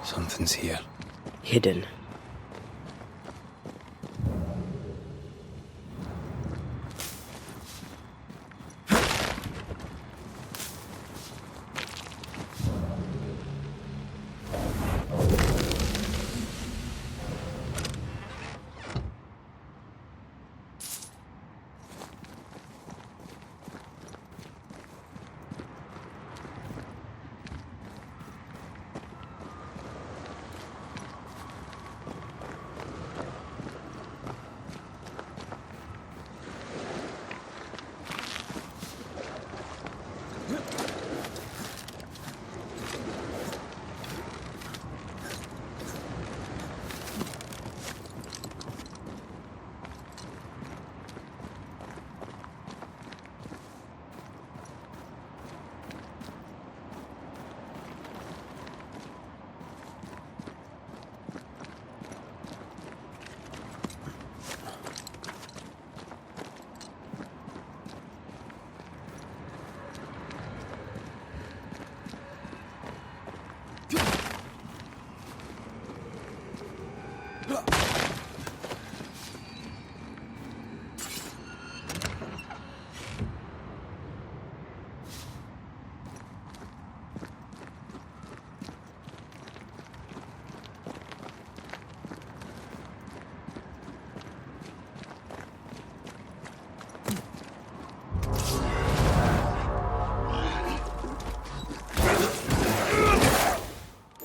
Something's here. Hidden.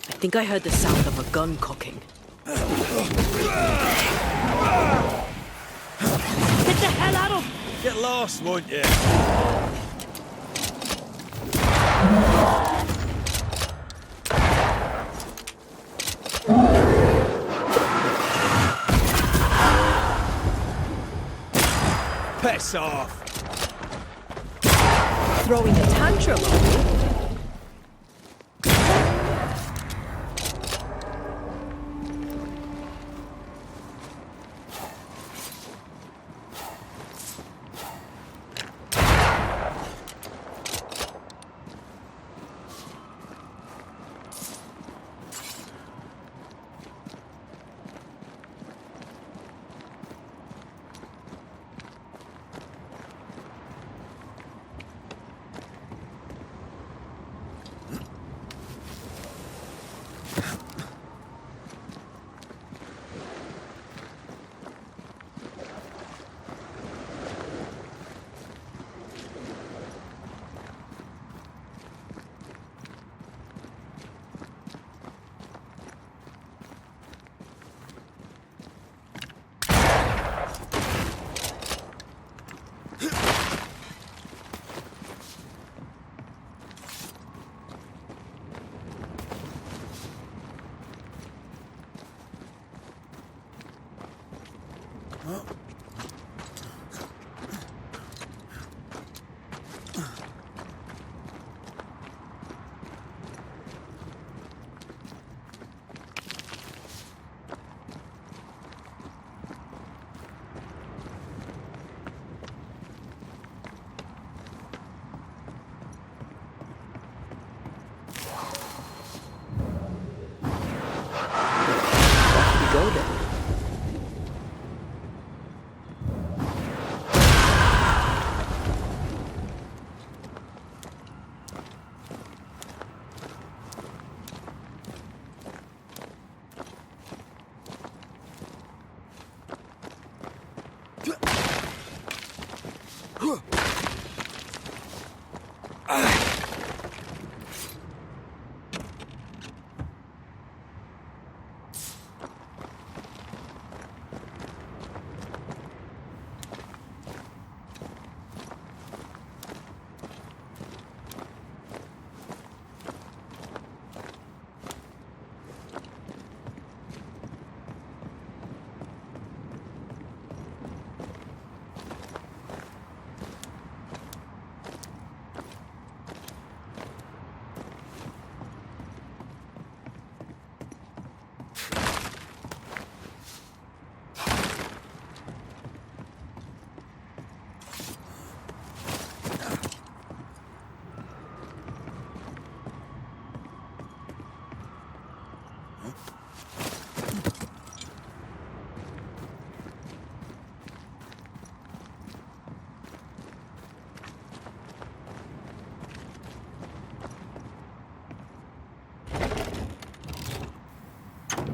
I think I heard the sound of a gun cocking. Get the hell out of... Get lost, won't you? Piss off! Throwing a tantrum, are you? Go then.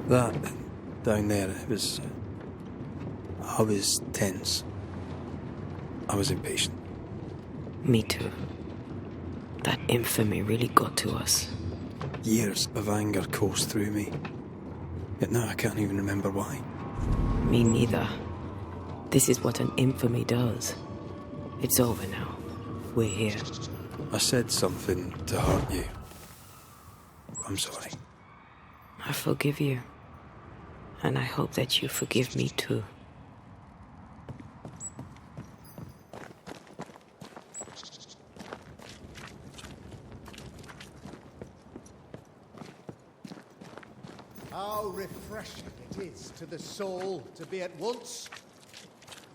That down there, it was... I was tense. I was impatient. Me too. That infamy really got to us. Years of anger coursed through me. Yet now I can't even remember why. Me neither. This is what an infamy does. It's over now. We're here. I said something to hurt you. I'm sorry. I forgive you. And I hope that you forgive me too. How refreshing it is to the soul to be at once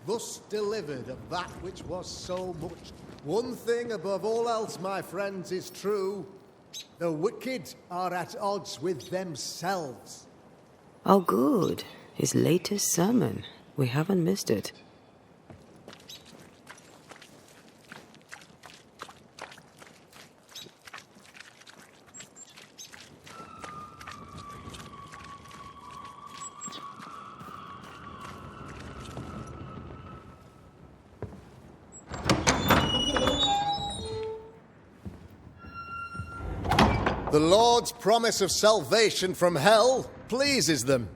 thus delivered of that which was so much. One thing above all else, my friends, is true. The wicked are at odds with themselves. Oh, good. His latest sermon. We haven't missed it. The Lord's promise of salvation from hell pleases them.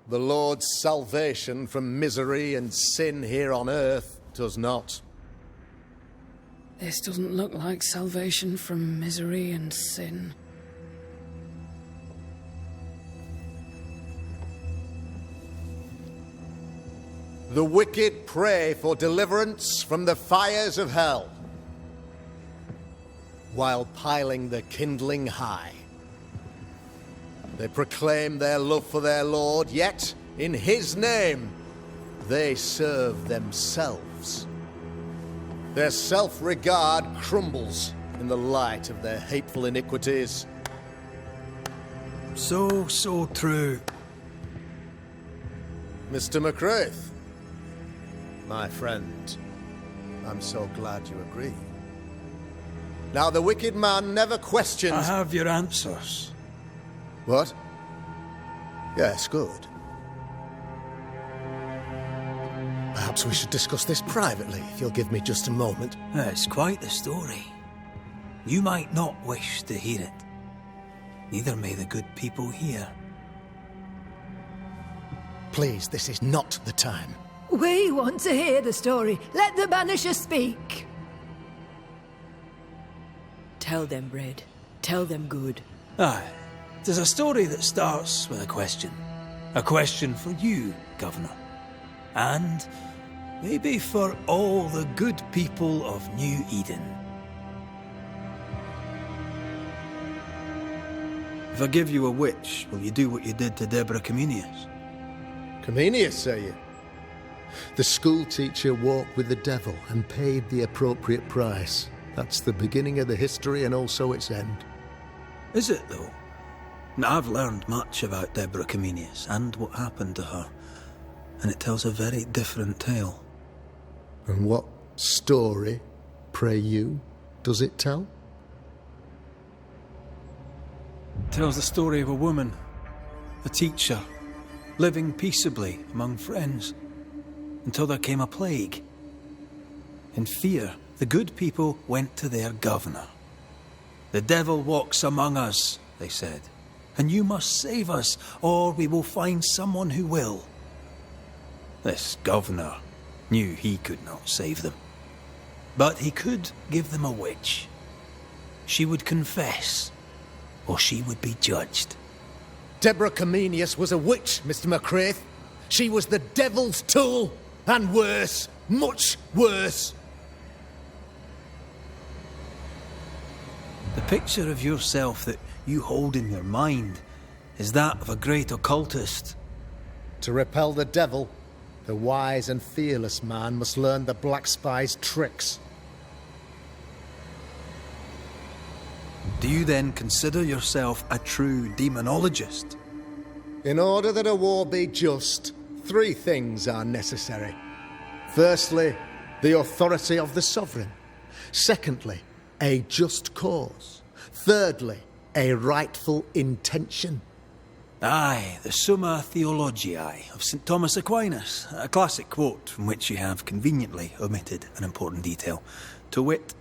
The Lord's salvation from misery and sin here on earth does not. This doesn't look like salvation from misery and sin. The wicked pray for deliverance from the fires of hell, while piling the kindling high. They proclaim their love for their Lord, yet in his name they serve themselves. Their self-regard crumbles in the light of their hateful iniquities. So true. Mr. McCraith, my friend, I'm so glad you agree. Now, the wicked man never questions... I have your answers. What? Yes, good. Perhaps we should discuss this privately, if you'll give me just a moment. It's quite the story. You might not wish to hear it. Neither may the good people here. Please, this is not the time. We want to hear the story. Let the Banishers speak. Tell them, Red. Tell them good. Aye. There's a story that starts with a question. A question for you, Governor. And maybe for all the good people of New Eden. If I give you a witch, will you do what you did to Deborah Comenius? Comenius, say you? The school teacher walked with the devil and paid the appropriate price. That's the beginning of the history and also its end. Is it, though? Now, I've learned much about Deborah Comenius and what happened to her, and it tells a very different tale. And what story, pray you, does it tell? It tells the story of a woman, a teacher, living peaceably among friends, until there came a plague. In fear, the good people went to their governor. "The devil walks among us," they said, "and you must save us, or we will find someone who will." This governor knew he could not save them. But he could give them a witch. She would confess, or she would be judged. Deborah Comenius was a witch, Mr. McCraith. She was the devil's tool, and worse, much worse. The picture of yourself that you hold in your mind is that of a great occultist. To repel the devil, the wise and fearless man must learn the Black Spy's tricks. Do you then consider yourself a true demonologist? In order that a war be just, 3 things are necessary. Firstly, the authority of the sovereign. Secondly, a just cause. Thirdly, a rightful intention. Aye, the Summa Theologiae of St. Thomas Aquinas, a classic quote from which you have conveniently omitted an important detail. To wit,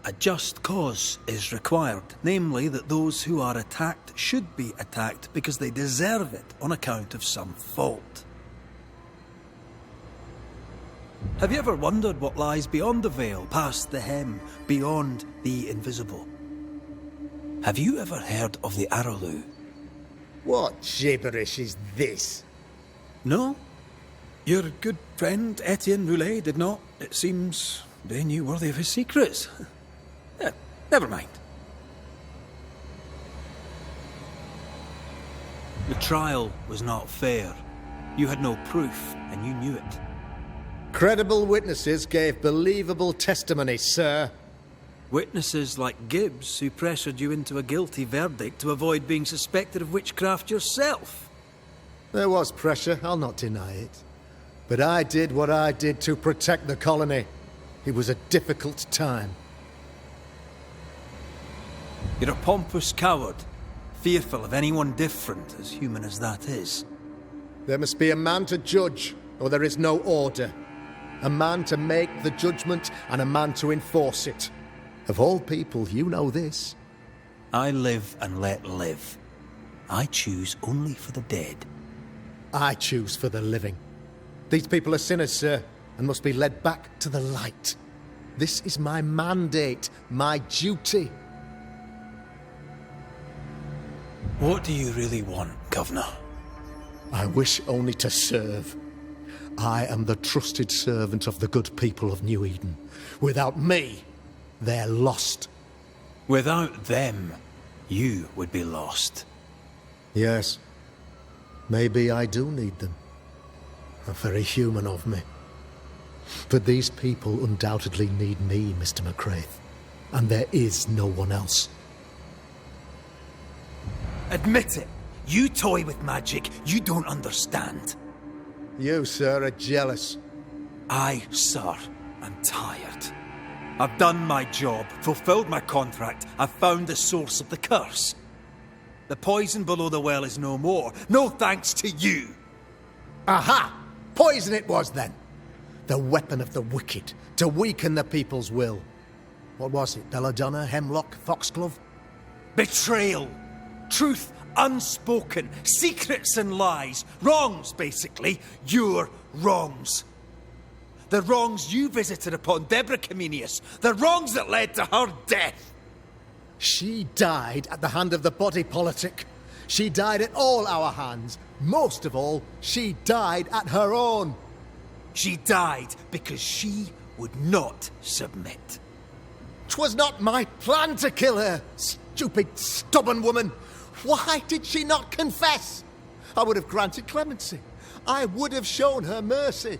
a just cause is required, namely that those who are attacked should be attacked because they deserve it on account of some fault. Have you ever wondered what lies beyond the veil, past the hem, beyond the invisible? Have you ever heard of the Arrowloo? What gibberish is this? No? Your good friend Etienne Roulet did not. It seems they knew worthy of his secrets. Never mind. The trial was not fair. You had no proof, and you knew it. Credible witnesses gave believable testimony, sir. Witnesses like Gibbs, who pressured you into a guilty verdict to avoid being suspected of witchcraft yourself. There was pressure, I'll not deny it. But I did what I did to protect the colony. It was a difficult time. You're a pompous coward, fearful of anyone different, as human as that is. There must be a man to judge, or there is no order. A man to make the judgment, and a man to enforce it. Of all people, you know this. I live and let live. I choose only for the dead. I choose for the living. These people are sinners, sir, and must be led back to the light. This is my mandate, my duty. What do you really want, Governor? I wish only to serve. I am the trusted servant of the good people of New Eden. Without me, they're lost. Without them, you would be lost. Yes. Maybe I do need them. Very human of me. But these people undoubtedly need me, Mr. McCraith. And there is no one else. Admit it. You toy with magic you don't understand. You, sir, are jealous. I, sir, am tired. I've done my job, fulfilled my contract, I've found the source of the curse. The poison below the well is no more. No thanks to you. Aha! Poison it was, then. The weapon of the wicked, to weaken the people's will. What was it? Belladonna, hemlock, foxglove? Betrayal. Truth unspoken. Secrets and lies. Wrongs, basically. Your wrongs. The wrongs you visited upon Deborah Comenius. The wrongs that led to her death. She died at the hand of the body politic. She died at all our hands. Most of all, she died at her own. She died because she would not submit. 'Twas not my plan to kill her, stupid, stubborn woman. Why did she not confess? I would have granted clemency. I would have shown her mercy.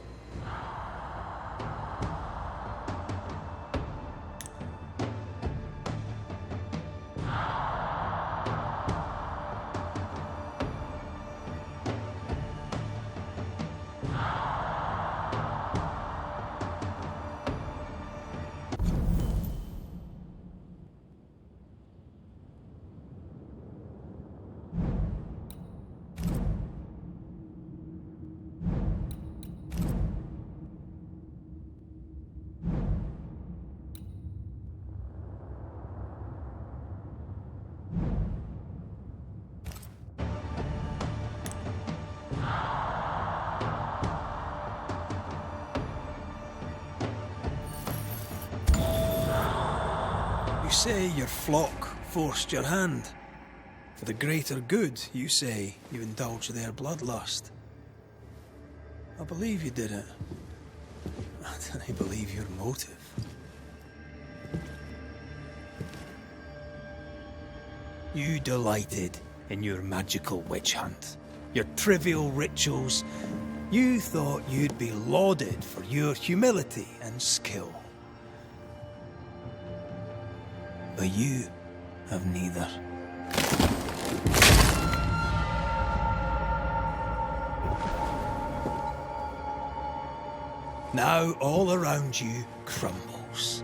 You say your flock forced your hand. For the greater good, you say you indulged their bloodlust. I believe you did it. I don't believe your motive. You delighted in your magical witch hunt, your trivial rituals. You thought you'd be lauded for your humility and skill. But you of neither. Now all around you crumbles.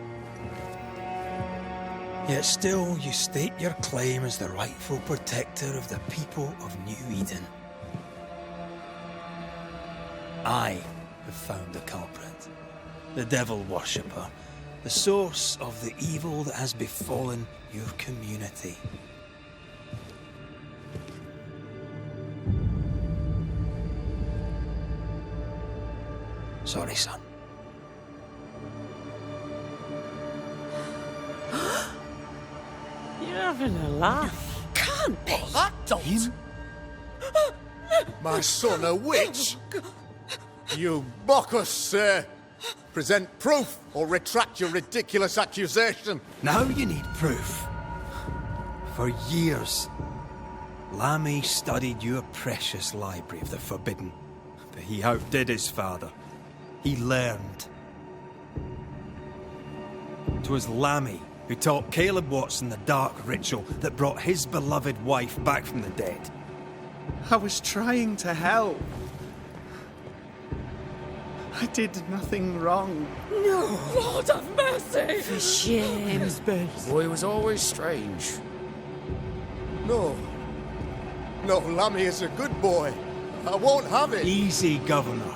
Yet still you state your claim as the rightful protector of the people of New Eden. I have found the culprit, the devil worshipper, the source of the evil that has befallen your community. Sorry, son. You're having a laugh. Can't be. That don't! My son, a witch! You mock us, sir! Present proof or retract your ridiculous accusation! Now you need proof. For years, Lammy studied your precious library of the forbidden, but he outdid his father. He learned. 'Twas Lammy who taught Caleb Watson the dark ritual that brought his beloved wife back from the dead. I was trying to help. I did nothing wrong. No, Lord have mercy. For shame. Boy was always strange. No. No, Lammy is a good boy. I won't have it. Easy, Governor.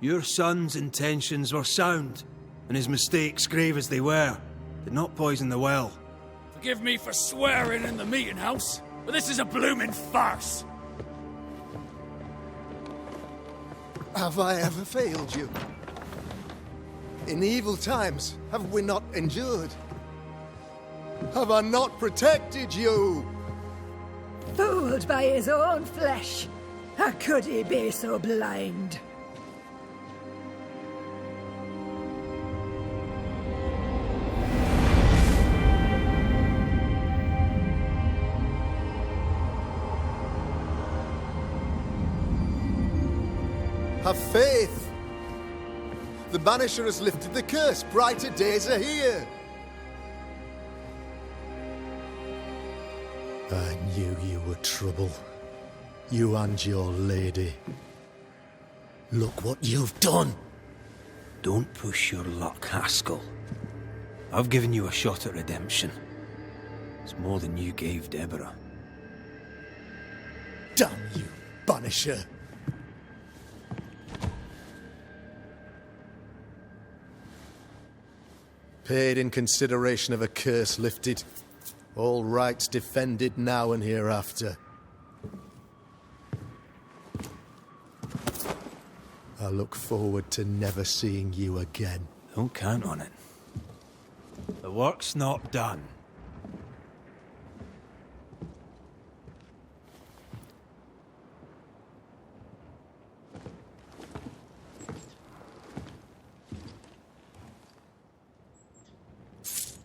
Your son's intentions were sound, and his mistakes, grave as they were, did not poison the well. Forgive me for swearing in the meeting house, but this is a blooming farce. Have I ever failed you? In evil times, have we not endured? Have I not protected you? Fooled by his own flesh. How could he be so blind? Have faith. The Banisher has lifted the curse. Brighter days are here. I knew you were trouble. You and your lady. Look what you've done. Don't push your luck, Haskell. I've given you a shot at redemption. It's more than you gave Deborah. Damn you, Banisher. Paid in consideration of a curse lifted. All rights defended now and hereafter. I look forward to never seeing you again. Don't count on it. The work's not done.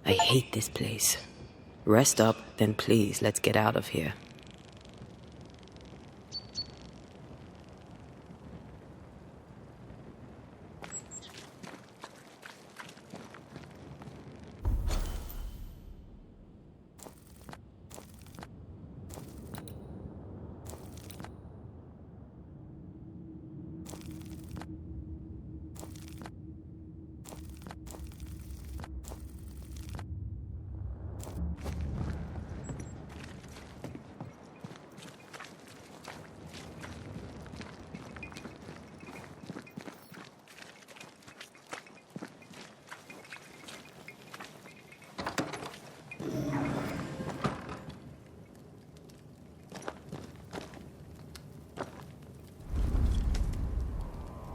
I hate this place. Rest up, then please, let's get out of here.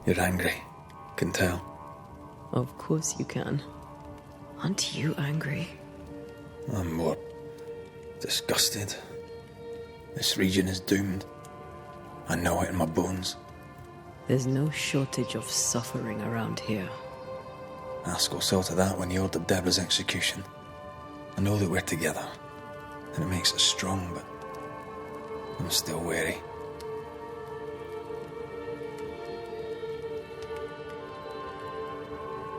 You're angry. Can tell. Of course you can. Aren't you angry? I'm more disgusted. This region is doomed. I know it in my bones. There's no shortage of suffering around here. Haskell saw to that when he ordered Deborah's execution. I know that we're together, and it makes us strong, but I'm still wary.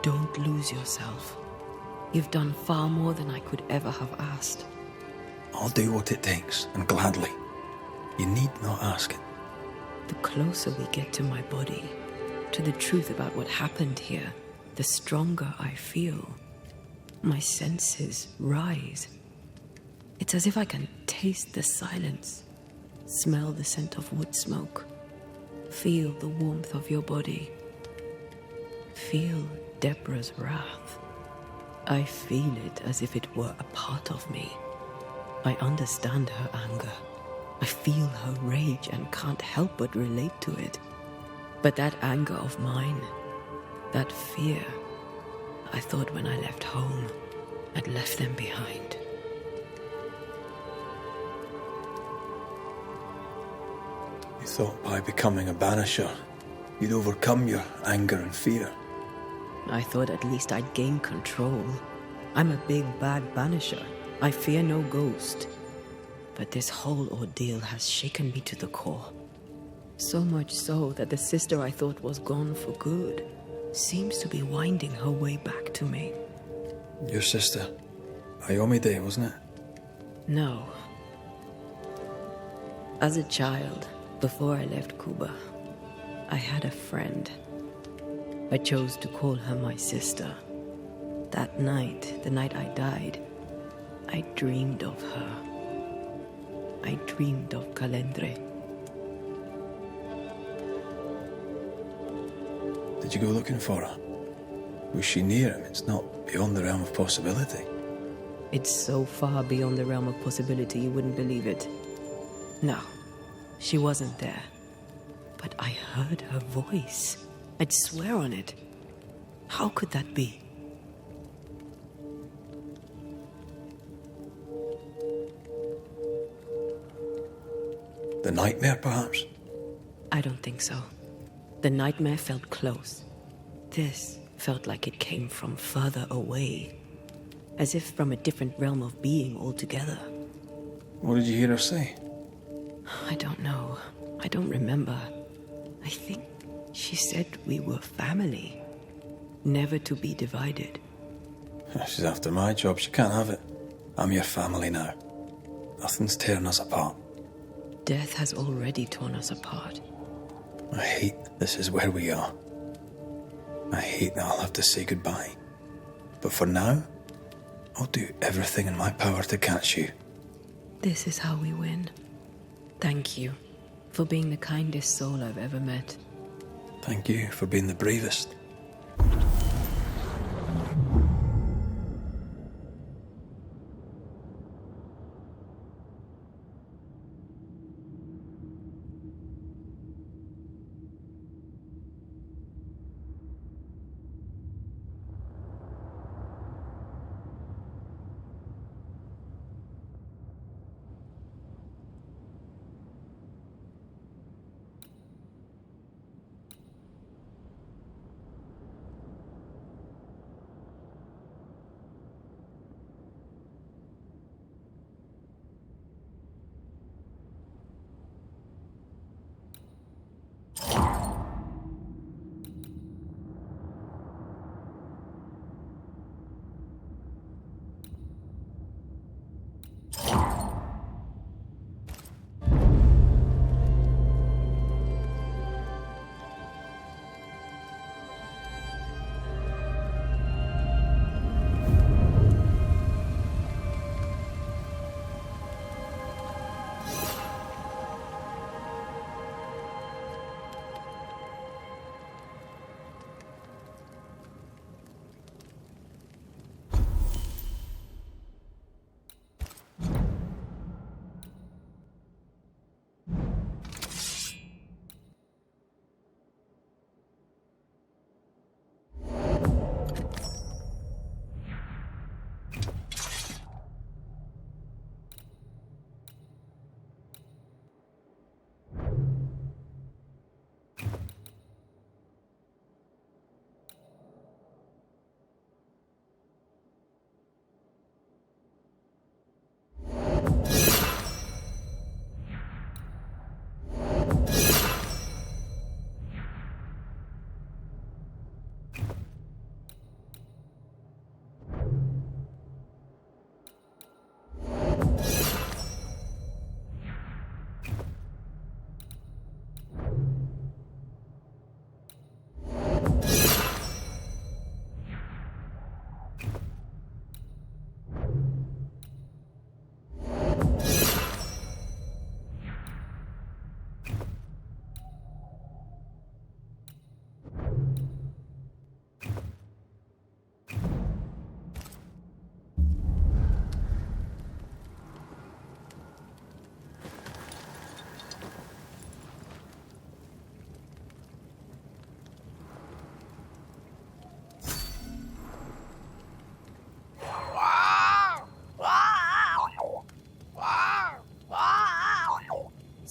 Don't lose yourself. You've done far more than I could ever have asked. I'll do what it takes, and gladly. You need not ask it. The closer we get to my body, to the truth about what happened here, the stronger I feel. My senses rise. It's as if I can taste the silence, smell the scent of wood smoke, feel the warmth of your body, feel Deborah's wrath. I feel it as if it were a part of me. I understand her anger. I feel her rage and can't help but relate to it. But that anger of mine, that fear, I thought when I left home, I'd left them behind. You thought by becoming a Banisher, you'd overcome your anger and fear. I thought at least I'd gain control. I'm a big, bad Banisher. I fear no ghost. But this whole ordeal has shaken me to the core. So much so that the sister I thought was gone for good seems to be winding her way back to me. Your sister, Ayomide, wasn't it? No. As a child, before I left Cuba, I had a friend. I chose to call her my sister. That night, the night I died, I dreamed of her. I dreamed of Calendre. Did you go looking for her? Was she near him? It's not beyond the realm of possibility. It's so far beyond the realm of possibility you wouldn't believe it. No, she wasn't there. But I heard her voice. I'd swear on it. How could that be? The nightmare, perhaps? I don't think so. The nightmare felt close. This felt like it came from further away. As if from a different realm of being altogether. What did you hear her say? I don't know. I don't remember. I think she said we were family. Never to be divided. She's after my job. She can't have it. I'm your family now. Nothing's tearing us apart. Death has already torn us apart. I hate this is where we are. I hate that I'll have to say goodbye. But for now, I'll do everything in my power to catch you. This is how we win. Thank you for being the kindest soul I've ever met. Thank you for being the bravest.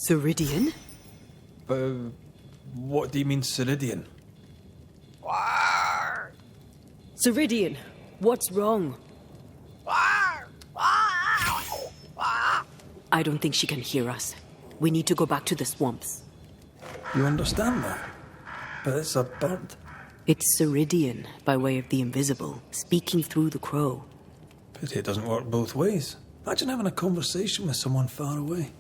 Ceridian? What do you mean, Ceridian? Ceridian, what's wrong? I don't think she can hear us. We need to go back to the swamps. You understand that? But it's a bird. It's Ceridian, by way of the invisible, speaking through the crow. Pity it doesn't work both ways. Imagine having a conversation with someone far away.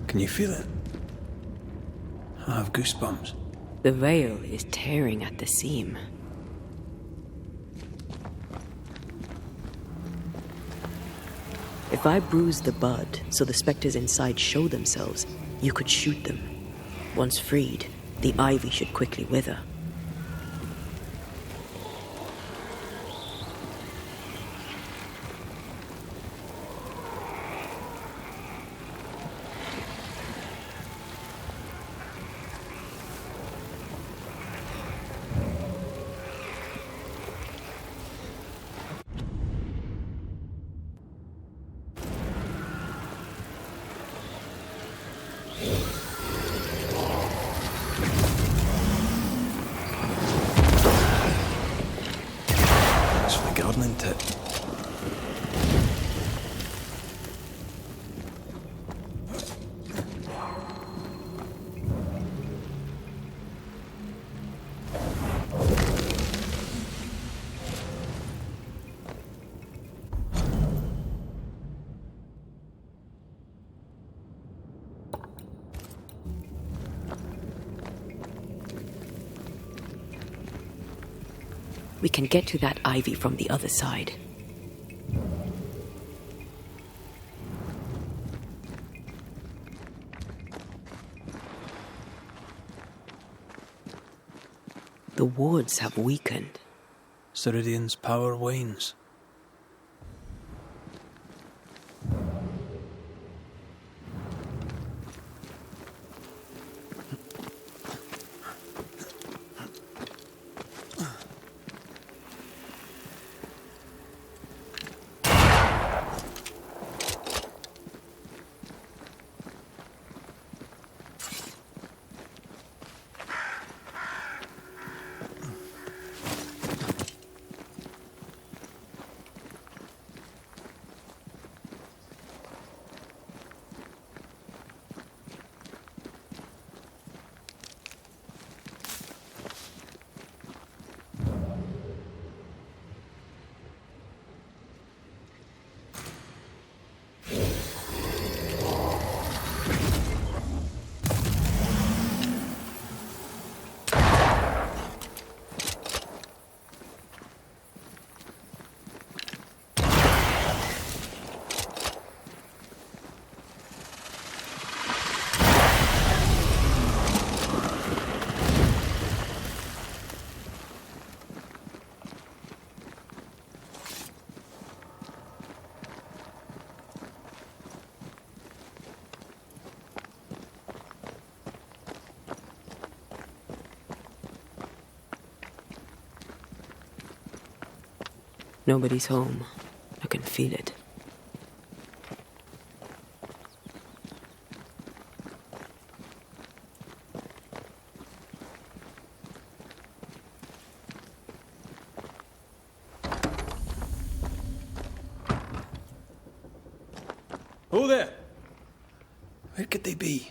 Can you feel it? I have goosebumps. The veil is tearing at the seam. If I bruise the bud so the specters inside show themselves, you could shoot them. Once freed, the ivy should quickly wither. It's for the gardening tip. We can get to that ivy from the other side. The wards have weakened. Ceridian's power wanes. Nobody's home. I can feel it. Oh there! Where could they be?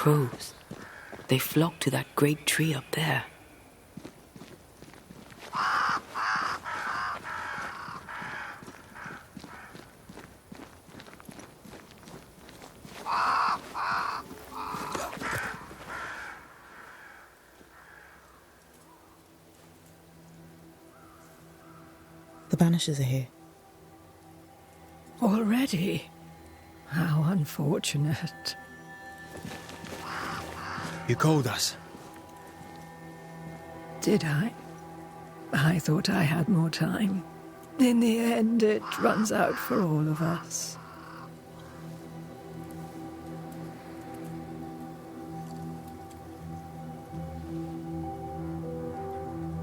Crows. They flock to that great tree up there. The Banishers are here. Already? How unfortunate. You called us. Did I? I thought I had more time. In the end, it runs out for all of us.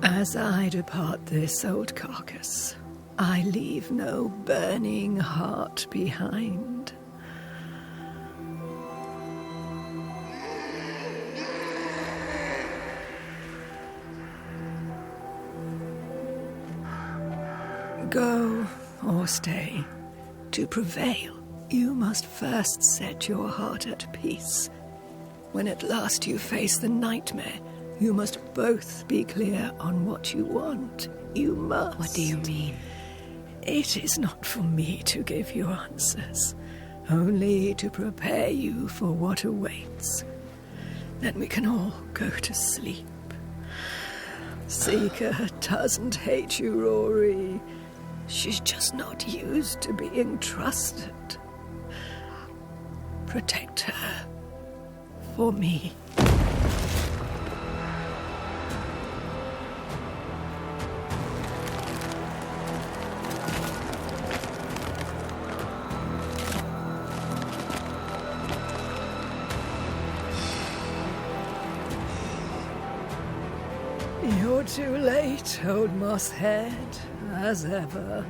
As I depart this old carcass, I leave no burning heart behind. Go or stay. To prevail, you must first set your heart at peace. When at last you face the nightmare, you must both be clear on what you want. You must. What do you mean? It is not for me to give you answers, only to prepare you for what awaits. Then we can all go to sleep. Seeker doesn't hate you, Rory. She's just not used to being trusted. Protect her. For me. too late, old mosshead, as ever.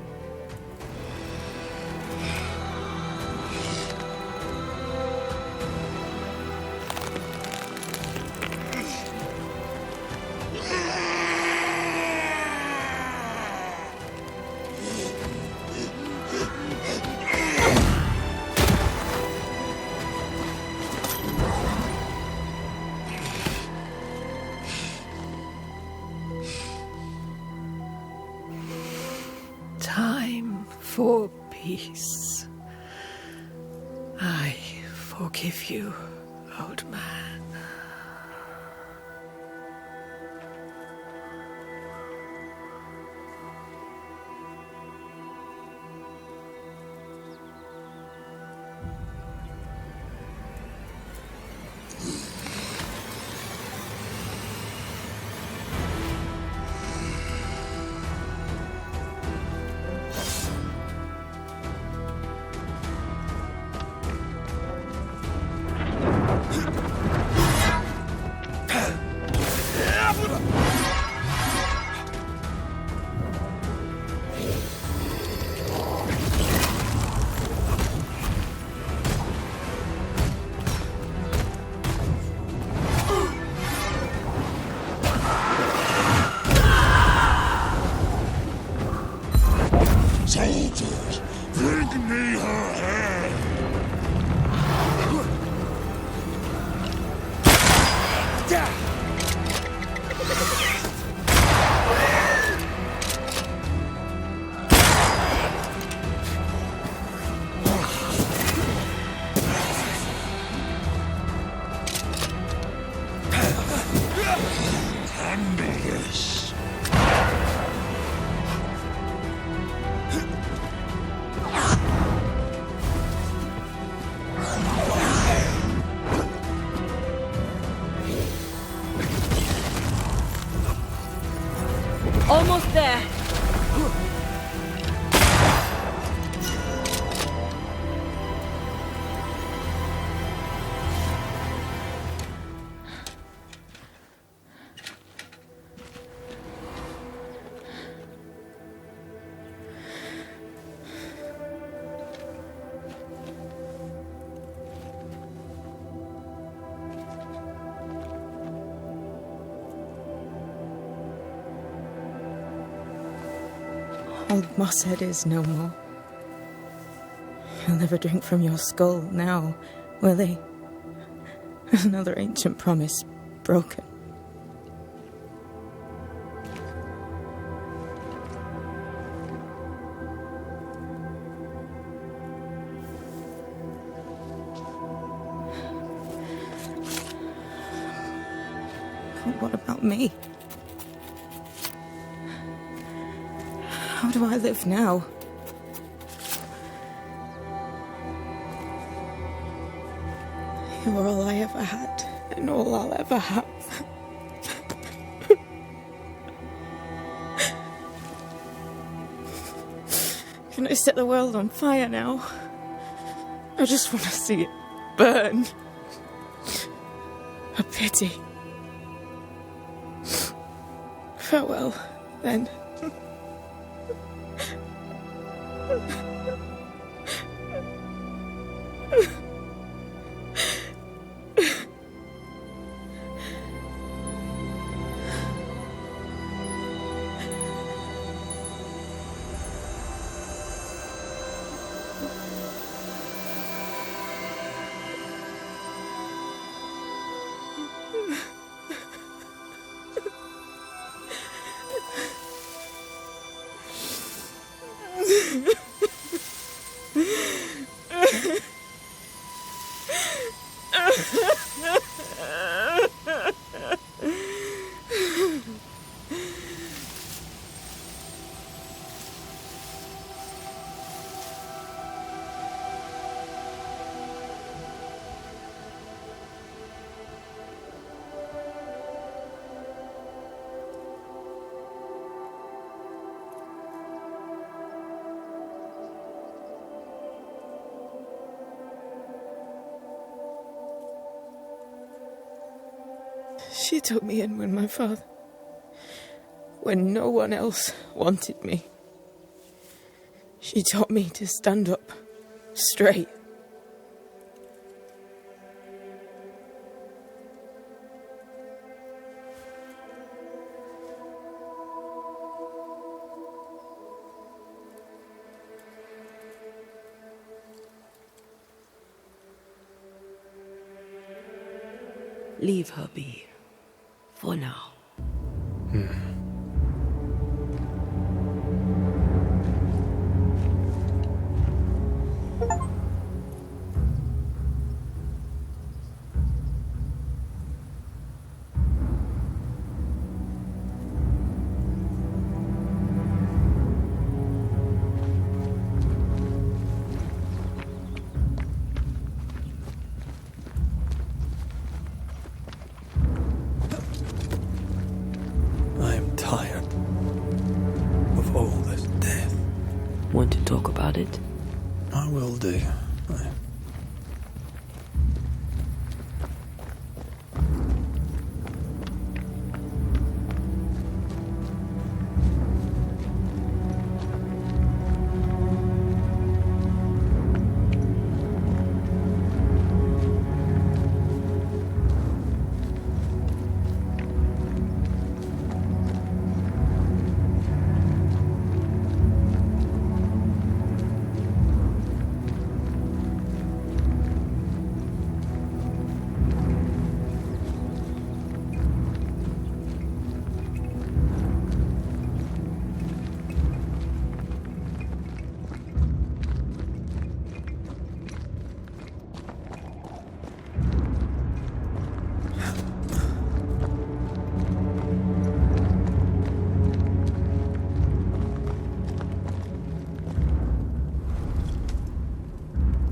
Time for peace. I forgive you, old man. Soldiers, bring me her head! Handle this. Almost there. Old Mosshead is no more. He'll never drink from your skull now, will he? Another ancient promise broken. But what about me? How do I live now? You were all I ever had, and all I'll ever have. Can I set the world on fire now? I just want to see it burn. A pity. Farewell, then. She took me in when my father when no one else wanted me. She taught me to stand up straight. Leave her be. For now. I am tired of all this death. Want to talk about it? I will do.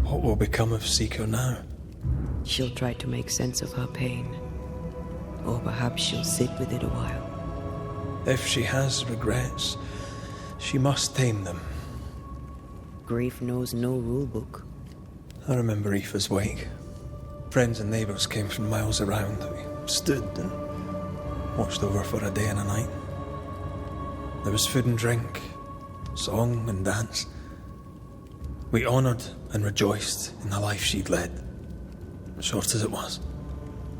What will become of Seeker now? She'll try to make sense of her pain. Or perhaps she'll sit with it a while. If she has regrets, she must tame them. Grief knows no rule book. I remember Aoife's wake. Friends and neighbours came from miles around. We stood and watched over for a day and a night. There was food and drink, song and dance. We honoured and rejoiced in the life she'd led, short as it was.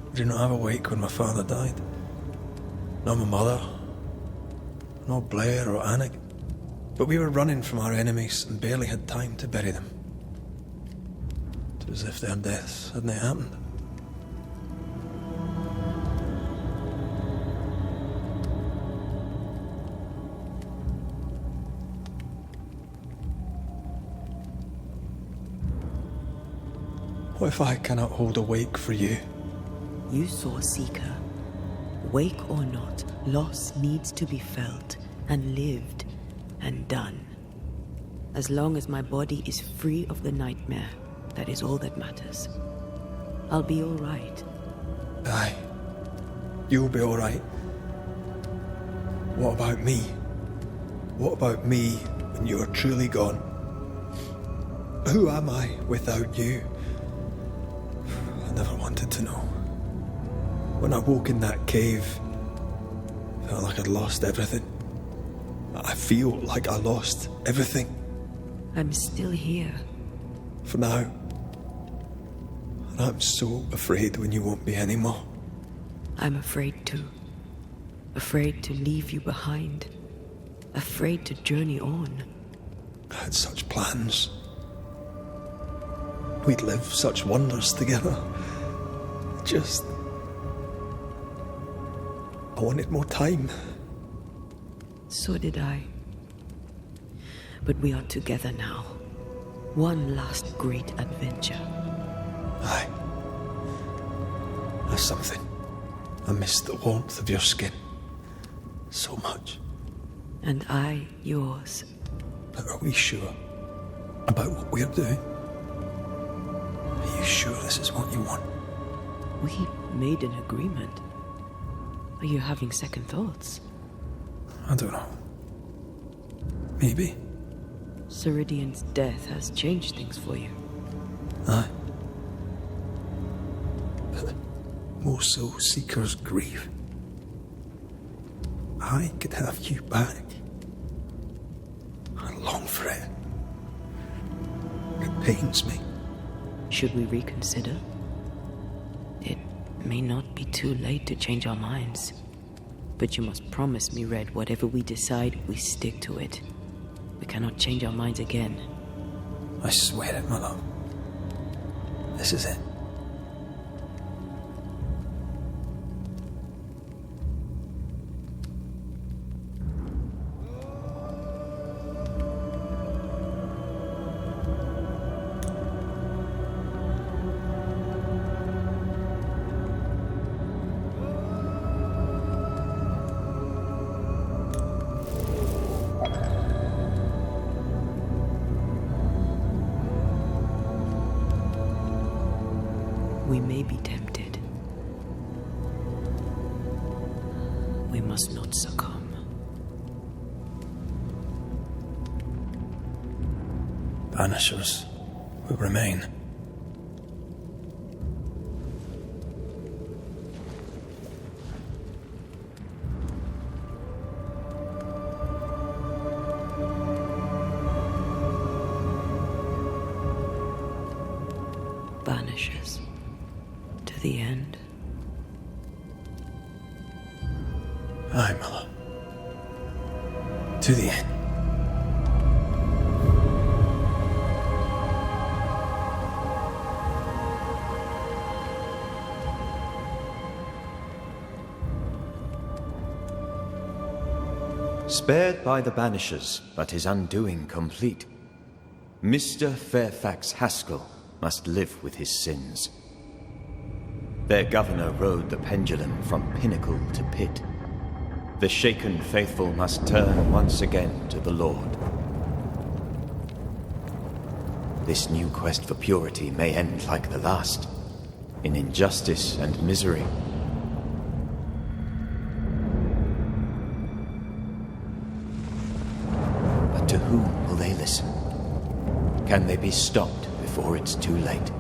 We did not have a wake when my father died. Nor my mother, nor Blair or Anik. But we were running from our enemies and barely had time to bury them. It was as if their deaths hadn't happened. What if I cannot hold a wake for you? You saw Seeker. Wake or not, loss needs to be felt and lived and done. As long as my body is free of the nightmare, that is all that matters. I'll be all right. Aye. You'll be all right. What about me? What about me when you are truly gone? Who am I without you? I never wanted to know. When I woke in that cave, I felt like I'd lost everything. I feel like I lost everything. I'm still here. For now. And I'm so afraid when you won't be anymore. I'm afraid too. Afraid to leave you behind. Afraid to journey on. I had such plans. We'd live such wonders together. Just... I wanted more time. So did I. But we are together now. One last great adventure. Aye. That's something. I miss the warmth of your skin. So much. And I yours. But are we sure about what we're doing? Are you sure this is what you want? We made an agreement. Are you having second thoughts? I don't know. Maybe. Ceridian's death has changed things for you. Aye. But more so Seeker's grief. I could have you back. I long for it. It pains me. Should we reconsider? It may not be too late to change our minds. But you must promise me, Red, whatever we decide, we stick to it. We cannot change our minds again. I swear it, my love. This is it. We may be tempted. We must not succumb. Banishers will remain. Banishers. To the end. Aye, my love. To the end. Spared by the Banishers, but his undoing complete, Mr. Fairfax Haskell must live with his sins. Their governor rode the pendulum from pinnacle to pit. The shaken faithful must turn once again to the Lord. This new quest for purity may end like the last, in injustice and misery. But to whom will they listen? Can they be stopped before it's too late?